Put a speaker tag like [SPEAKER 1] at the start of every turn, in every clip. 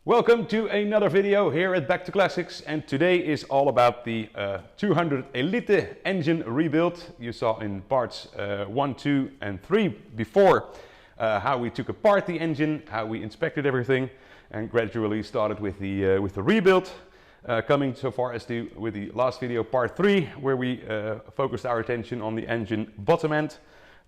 [SPEAKER 1] Welcome to another video here at Back to Classics, and today is all about the 200 Elite engine rebuild. You saw in parts 1, 2 and 3 before how we took apart the engine, how we inspected everything and gradually started with the rebuild. Coming so far as with the last video, part 3, where we focused our attention on the engine bottom end.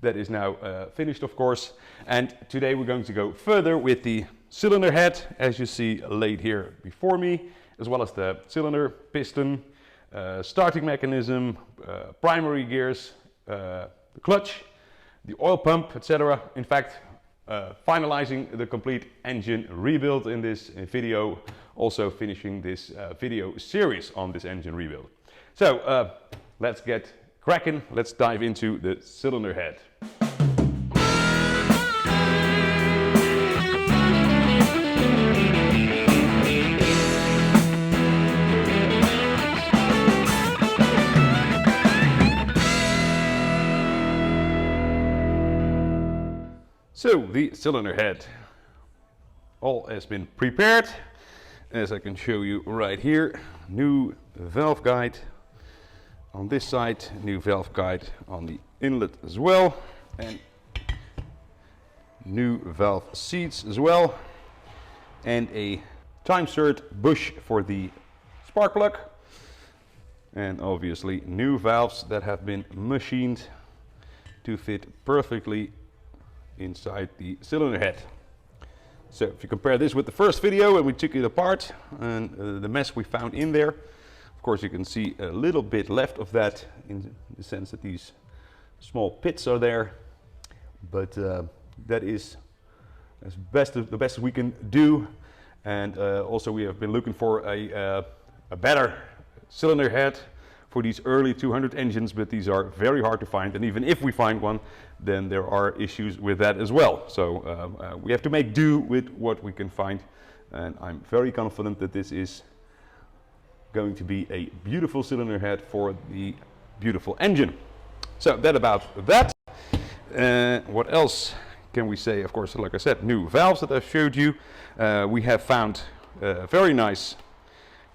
[SPEAKER 1] That is now finished, of course, and today we're going to go further with the cylinder head, as you see laid here before me, as well as the cylinder, piston, starting mechanism, primary gears, the clutch, the oil pump, etc. In fact, finalizing the complete engine rebuild in this video, also finishing this video series on this engine rebuild. So let's get cracking, let's dive into the cylinder head. So the cylinder head, all has been prepared, as I can show you right here. New valve guide on this side, new valve guide on the inlet as well, and new valve seats as well, and a time cert bush for the spark plug, and obviously new valves that have been machined to fit perfectly inside the cylinder head. So if you compare this with the first video when we took it apart and the mess we found in there, of course you can see a little bit left of that in the sense that these small pits are there, but that is the best we can do. And also we have been looking for a better cylinder head for these early 200 engines, but these are very hard to find, and even if we find one, then there are issues with that as well. So we have to make do with what we can find, and I'm very confident that this is going to be a beautiful cylinder head for the beautiful engine. So that about that. What else can we say? Of course, like I said, new valves that I've showed you. We have found very nice,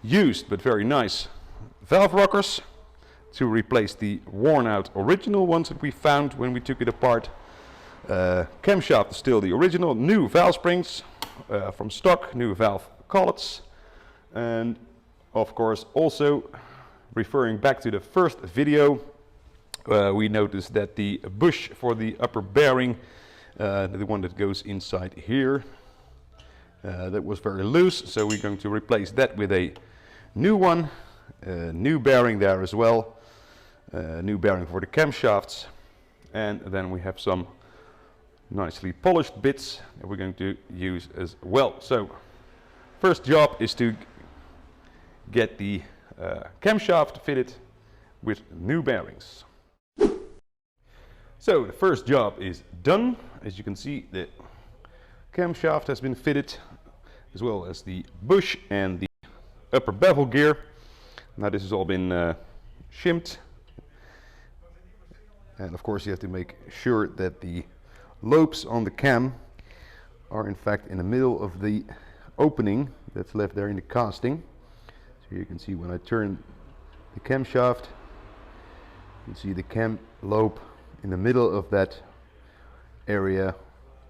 [SPEAKER 1] used but very nice valve rockers to replace the worn out original ones that we found when we took it apart. Camshaft is still the original. New valve springs from stock, new valve collets, and of course also referring back to the first video, we noticed that the bush for the upper bearing, the one that goes inside here, that was very loose, so we're going to replace that with a new one. New bearing there as well, new bearing for the camshafts, and then we have some nicely polished bits that we're going to use as well. So first job is to get the camshaft fitted with new bearings. So the first job is done. As you can see, the camshaft has been fitted, as well as the bush and the upper bevel gear. Now this has all been shimped, and of course you have to make sure that the lobes on the cam are in fact in the middle of the opening that's left there in the casting. So you can see when I turn the camshaft, you can see the cam lobe in the middle of that area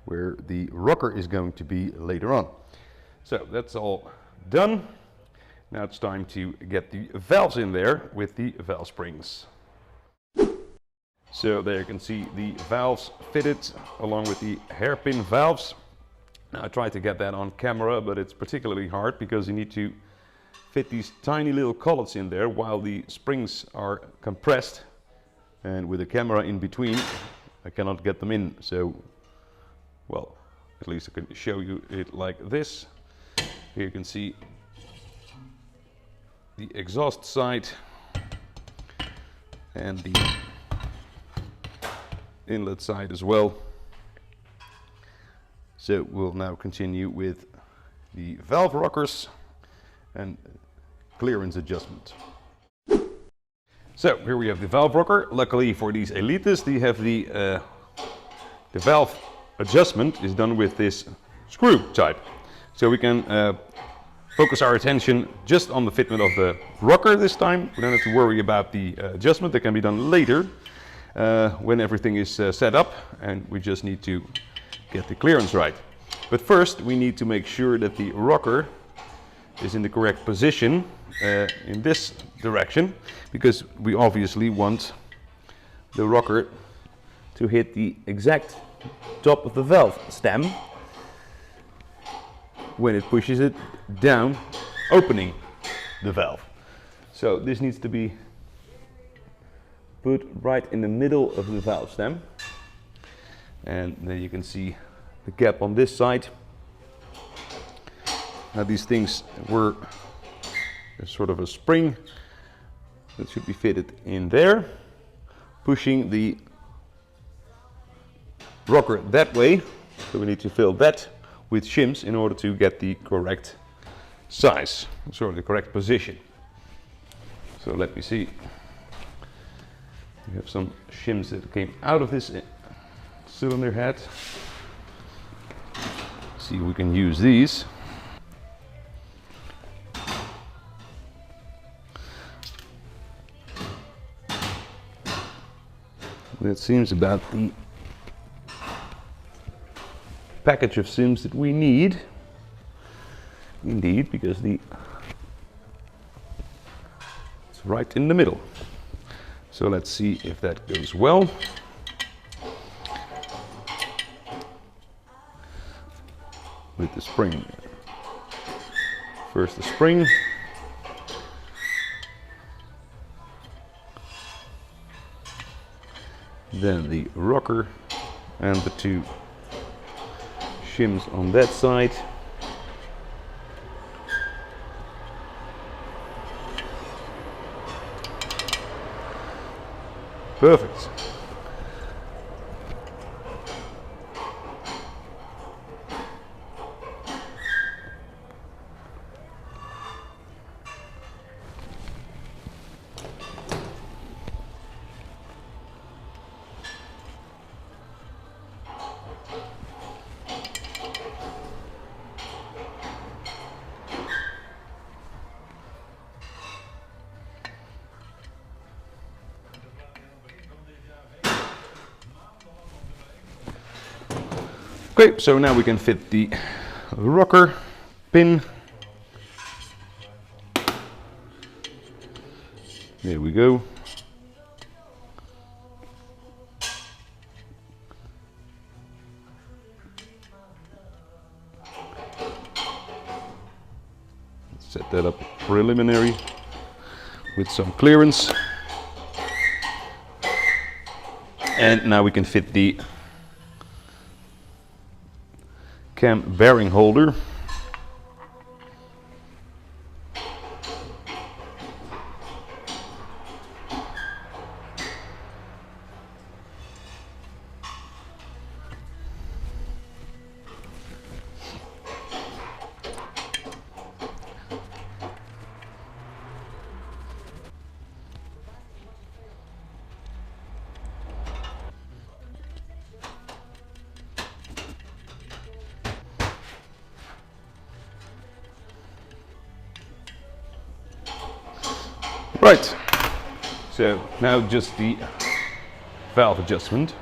[SPEAKER 1] where the rocker is going to be later on. So that's all done. Now it's time to get the valves in there with the valve springs. So there you can see the valves fitted along with the hairpin valves. Now I tried to get that on camera, but it's particularly hard because you need to fit these tiny little collets in there while the springs are compressed, and with the camera in between I cannot get them in. So, well, at least I can show you it like this. Here you can see the exhaust side and the inlet side as well. So we'll now continue with the valve rockers and clearance adjustment. So here we have the valve rocker. Luckily for these Elites, they have the valve adjustment is done with this screw type. So we can focus our attention just on the fitment of the rocker this time. We don't have to worry about the adjustment. That can be done later when everything is set up, and we just need to get the clearance right. But first we need to make sure that the rocker is in the correct position in this direction, because we obviously want the rocker to hit the exact top of the valve stem when it pushes it down, opening the valve. So this needs to be put right in the middle of the valve stem, and then you can see the gap on this side. Now these things were sort of a spring that should be fitted in there, pushing the rocker that way. So we need to fill that with shims in order to get the correct size, so the correct position. So let me see. We have some shims that came out of this cylinder head. See if we can use these. That seems about the package of sims that we need. Indeed, because it's right in the middle. So let's see if that goes well. With the spring. First the spring. Then the rocker and the two shims on that side. Perfect. Okay, so now we can fit the rocker pin. There we go. Let's set that up preliminary with some clearance. And now we can fit the cam bearing holder. Right, so now just the valve adjustment.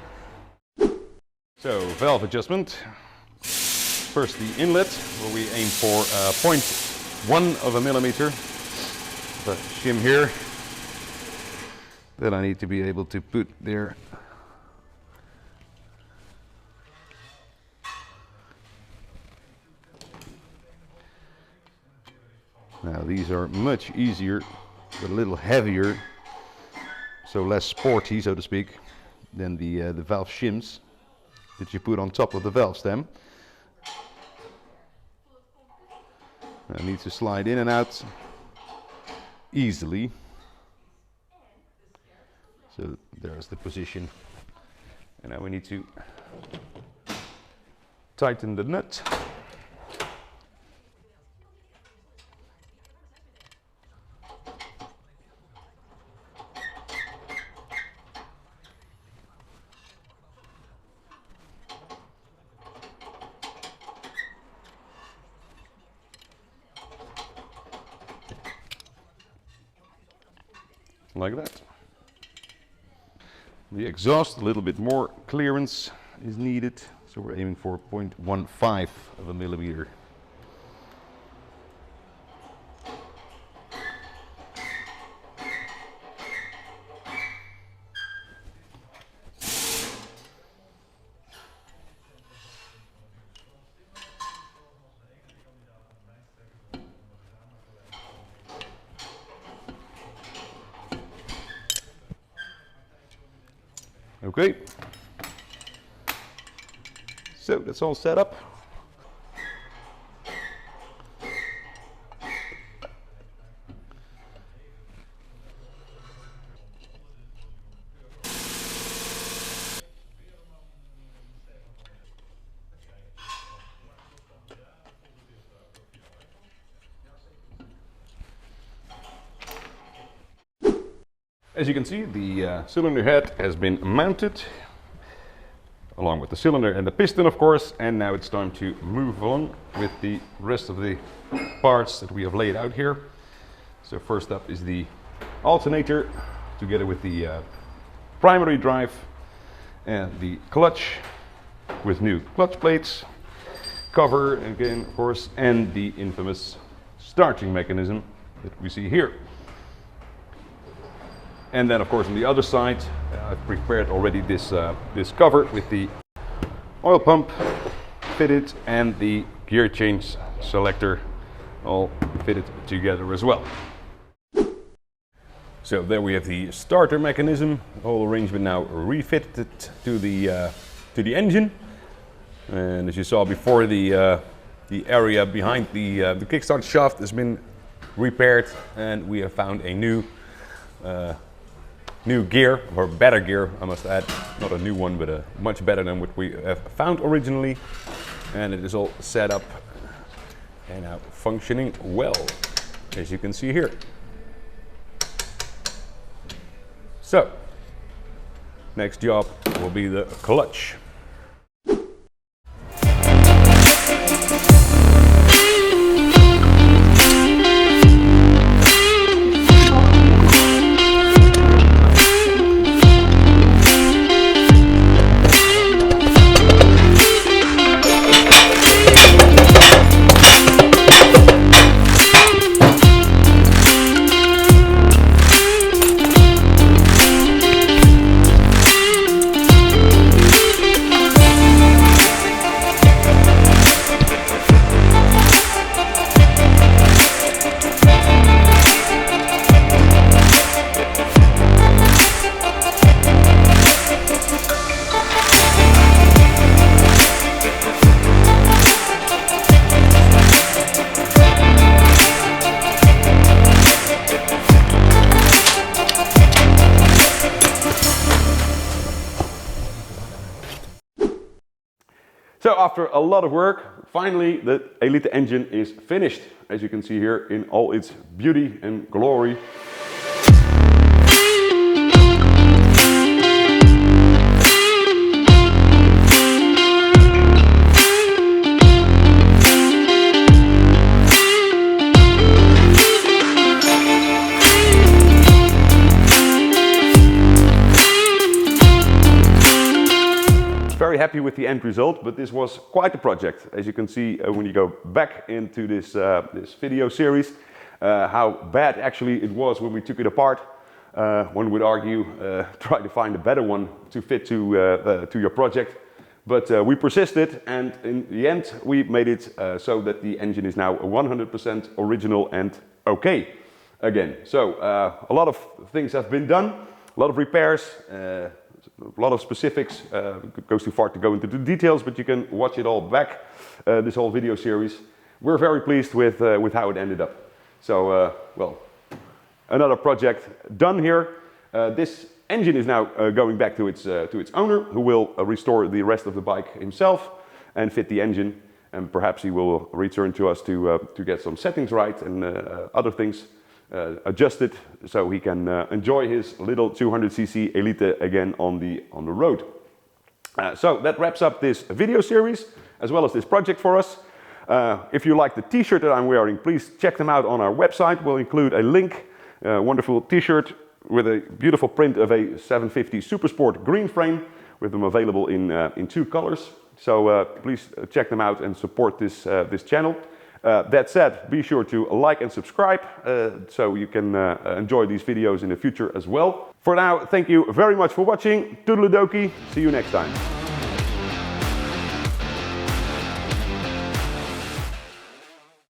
[SPEAKER 1] So valve adjustment, first the inlet, where we aim for 0.1 of a millimeter. The shim here that I need to be able to put there. Now these are much easier, but a little heavier, so less sporty, so to speak, than the valve shims that you put on top of the valve stem. I need to slide in and out easily. So there's the position. And now we need to tighten the nut. like that. The exhaust, a little bit more clearance is needed, so we're aiming for 0.15 of a millimeter. Okay, so that's all set up. As you can see, the cylinder head has been mounted, along with the cylinder and the piston, of course, and now it's time to move on with the rest of the parts that we have laid out here. So first up is the alternator, together with the primary drive and the clutch with new clutch plates, cover again, of course, and the infamous starting mechanism that we see here. And then, of course, on the other side, I've prepared already this cover with the oil pump fitted and the gear change selector all fitted together as well. So there we have the starter mechanism, whole arrangement now refitted to the engine. And as you saw before, the area behind the kickstart shaft has been repaired, and we have found a new gear, or better gear, I must add. Not a new one, but a much better than what we have found originally. And it is all set up and now functioning well, as you can see here. So, next job will be the clutch. So after a lot of work, finally the Elite engine is finished, as you can see here in all its beauty and glory. Very happy with the end result, but this was quite a project. As you can see when you go back into this video series, how bad actually it was when we took it apart. One would argue try to find a better one to fit to your project, but we persisted, and in the end we made it so that the engine is now 100% original and okay again. So a lot of things have been done, a lot of repairs, a lot of specifics. It goes too far to go into the details, but you can watch it all back, this whole video series. We're very pleased with how it ended up. So, well, another project done here. This engine is now going back to its owner, who will restore the rest of the bike himself and fit the engine, and perhaps he will return to us to get some settings right and other things adjusted, so he can enjoy his little 200cc Elite again on the road. So that wraps up this video series, as well as this project for us. If you like the t-shirt that I'm wearing, please check them out on our website. We'll include a link, wonderful t-shirt with a beautiful print of a 750 Supersport green frame, with them available in 2 colors. So please check them out and support this channel. That said, be sure to like and subscribe so you can enjoy these videos in the future as well. For now, thank you very much for watching. Toodaloo-dokie. See you next time.